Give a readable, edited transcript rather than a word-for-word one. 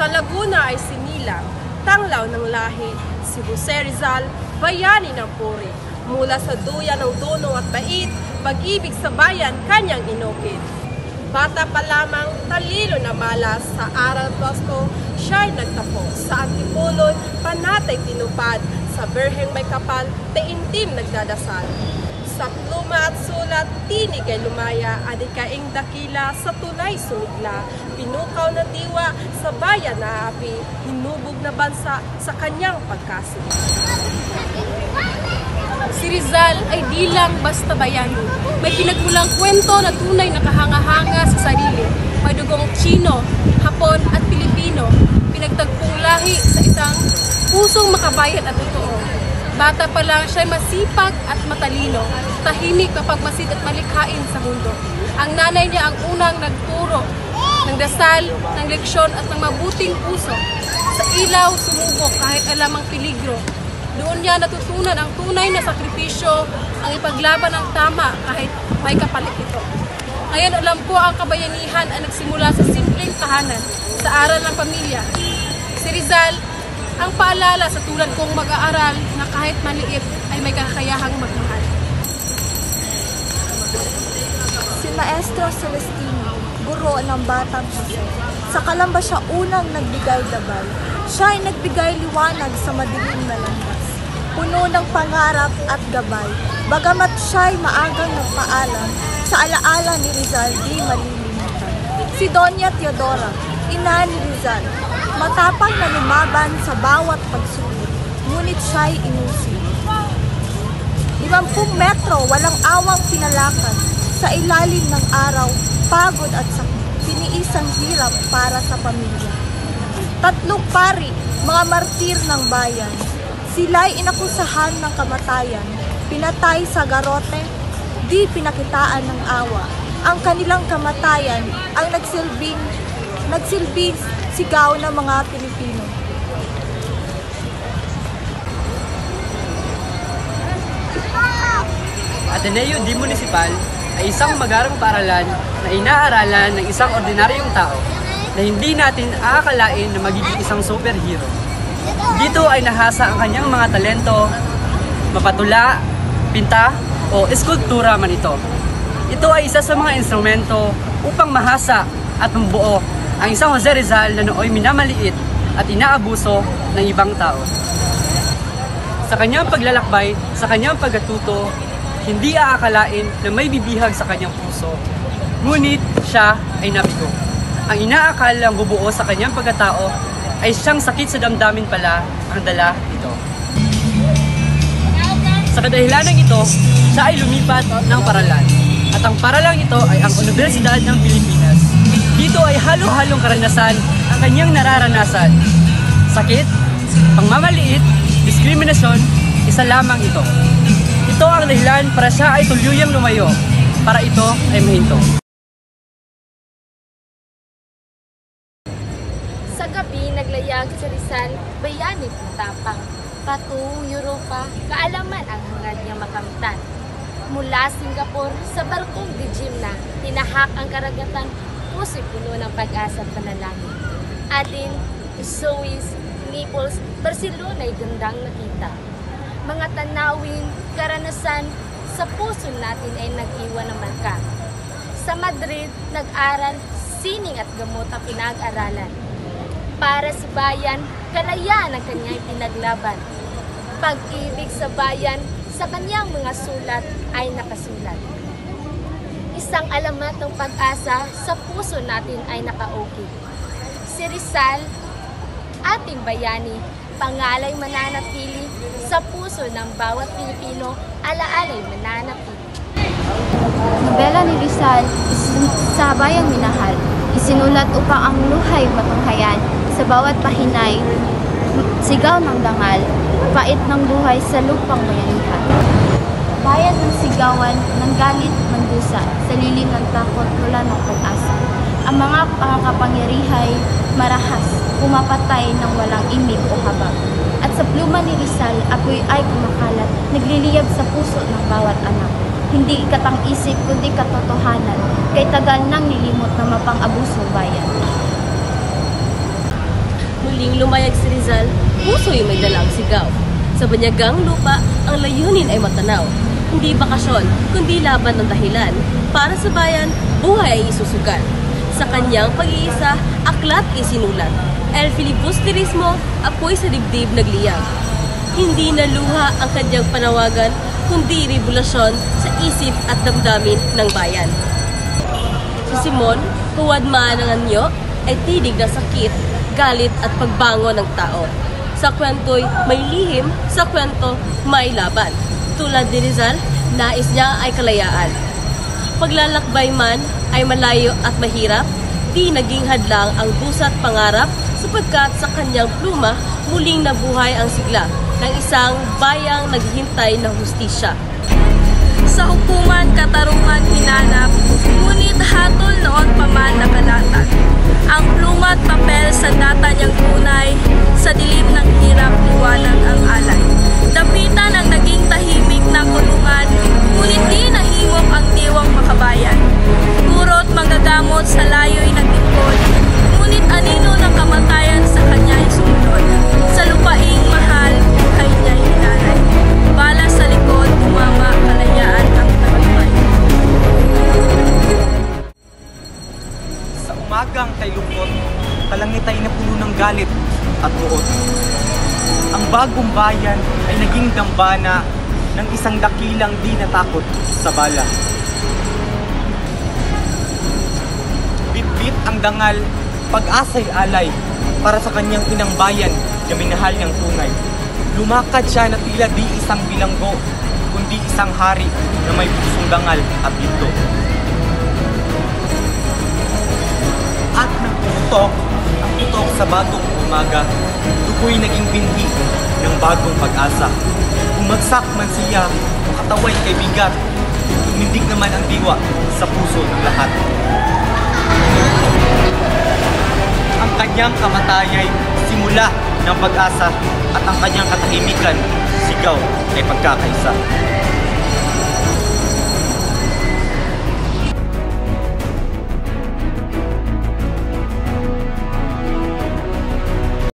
Sa Laguna ay sinilang, tanglaw ng lahi, si Jose Rizal, bayani ng puri. Mula sa duyan ng dunong at bait, pag-ibig sa bayan kanyang inukit. Bata pa lamang, talino na malas, sa aral Bosco, siya'y nagtapos. Sa Antipolo'y panatay tinupad, sa Berheng may kapal, taintim nagdadasal. Sa pluma at sulat, tinig ay lumaya, adikaing dakila, sa tunay sumigla. Pinukaw na diwa, sa bayan na api, hinubog na bansa sa kanyang pagkasig. Si Rizal ay di lang basta bayani. May pinagmulang kwento na tunay na kahanga-hanga sa sarili. May dugong Chino, Hapon at Pilipino. Pinagtagpong lahi sa isang pusong makabayad at totoo. Bata pa lang siya'y masipag at matalino. Tahimik mapagmasid at malikhain sa mundo. Ang nanay niya ang unang nagturo ng dasal, ng leksyon at ng mabuting puso. Sa ilaw, sumubok kahit alam ang peligro. Doon niya natutunan ang tunay na sakripisyo, ang ipaglaban ng tama kahit may kapalit ito. Ngayon alam ko ang kabayanihan ay nagsimula sa simpleng tahanan, sa aral ng pamilya. Si Rizal, ang paalala sa tulad kong mag-aaral na kahit maliit ay may kakayahang magmahal. Si Maestro Celestino, guro ng Batang Jose. Sa Calamba siya unang nagbigay gabay. Siya ay nagbigay liwanag sa madilim na landas. Puno ng pangarap at gabay. Bagamat siya'y maagang nagpaalam, sa alaala ni Rizal di malilimutan. Si Doña Teodora, ina ni Rizal, matapang na lumaban sa bawat pagsulit, ngunit siya'y inusin. 50 metro walang awang pinalakad, sa ilalim ng araw, pagod at sakit, tiniisang hirap para sa pamilya. 3 pari, mga martir ng bayan, sila'y inakusahan ng kamatayan, pinatay sa garote, di pinakitaan ng awa. Ang kanilang kamatayan ang nagsilbing sigaw ng mga Pilipino. Ateneo Di Municipal ay isang magarang paaralan na inaaralan ng isang ordinaryong tao na hindi natin aakalain na magiging isang superhero. Dito ay nahasa ang kanyang mga talento, mapatula, pinta, o eskultura man ito. Ito ay isa sa mga instrumento upang mahasa at mabuo ang isang Jose Rizal na nooy minamaliit at inaabuso ng ibang tao. Sa kanyang paglalakbay, sa kanyang pagkatuto, hindi aakalain na may bibihag sa kanyang puso. Ngunit siya ay nabigo. Ang inaakalang bubuo sa kanyang pagkatao ay siyang sakit sa damdamin pala ang dala nito. Sa kadahilanan ito, siya ay lumipat ng paralan. At ang paralang ito ay ang Universidad ng Pilipinas. Dito ay halo-halong karanasan ang kanyang nararanasan. Sakit, pangmamaliit, diskriminasyon, isa lamang ito. Ito ang dahilan para siya ay tuluyang lumayo, para ito ay mahinto. Sa gabi, naglayag si Rizal, bayani matapang. Patungong Europa, kaalaman ang hangad niya makamtan. Mula Singapore, sa barkong dijim na, tinahak ang karagatan, puso'y puno ng pag-asa at panalangin. Atin, Suez, Naples, Barcelona'y gandang nakita. Mga tanawin, karanasan, sa puso natin ay nag-iwan ng marka. Sa Madrid, nag-aral, sining at gamot ang pinag-aralan. Para sa bayan, kalayaan ang kanyang pinaglaban. Pag-ibig sa bayan, sa kanyang mga sulat ay nakasulat. Isang alamat ng pag-asa sa puso natin ay nakaukit. Si Rizal, ating bayani, pangalay mananatili sa puso ng bawat Pilipino, alaalay mananatili. Nobela ni Rizal, sa bayang minahal, isinulat upang ang luhay matunghayan sa bawat pahinay, sigaw ng dangal, pait ng buhay sa lupang bayanihan. Bayan ng sigawan, ng galit, ng dusa, sa lilim ng takot, mula ng pag-asa. Ang mga kapangyarihay, marahas, pumapatay ng walang imig o habag. At sa pluma ni Rizal, apoy ay kumakalat, nagliliyab sa puso ng bawat anak. Hindi ikatang-isip, kundi katotohanan, kay tagal nang nilimot na mapang-abuso bayan. Muling lumayag si Rizal, puso'y may dalang sigaw. Sa banyagang lupa, ang layunin ay matanaw. Hindi bakasyon, kundi laban ng dahilan. Para sa bayan, buhay ay isusugal. Sa kanyang pag-iisa, aklat isinulat. El filibusterismo, apoy sa dibdib nagliyag. Hindi na luha ang kanyang panawagan, kundi revolusyon sa isip at damdamin ng bayan. Si Simon, huwad man ang anyo, ay tinig ng sakit, galit at pagbango ng tao. Sa kwento'y may lihim, sa kwento may laban. Tulad ni Rizal, nais niya ay kalayaan. Paglalakbay man ay malayo at mahirap, di naging hadlang ang busat pangarap sapagkat sa kanyang pluma muling nabuhay ang sigla ng isang bayang naghihintay ng hustisya. Sa hukuman katarungan hinanap, ngunit hatol noon pa man nakalatag. Ang pluma at papel sa data niyang tunay, sa dilim ng hirap liwanag ang alay. Dapitan ang naging tahimik na kulungan, ngunit di nahingok ang diwang makabayan. Guro't manggagamot sa layo'y naglingkod, ngunit anino ng kamatayan sa kanya'y sumunod. Sa lupaing mahal, buhay niya'y hinalay. Bala sa likod, tumama, kalayaan ang tagumpay. Sa umagang kay lungkot, kalangitay na puno ng galit at buot. Ang bagong bayan ay naging dambana ng isang dakilang di natakot sa bala. Bit-bit ang dangal, pag-asa'y alay para sa kanyang inang bayan na minahal niyang tunay. Lumakad siya na tila di isang bilanggo, kundi isang hari na may pusong dangal at ginto. At nang pumutok ang putok sa bagong umaga, dugo'y naging binhi ng bagong pag-asa. Bumagsak man siya, makataway kay bigat, tumindig naman ang diwa sa puso ng lahat. Ang kanyang kamatayay, simula ng pag-asa, at ang kanyang katahimikan, sigaw ay pagkakaisa.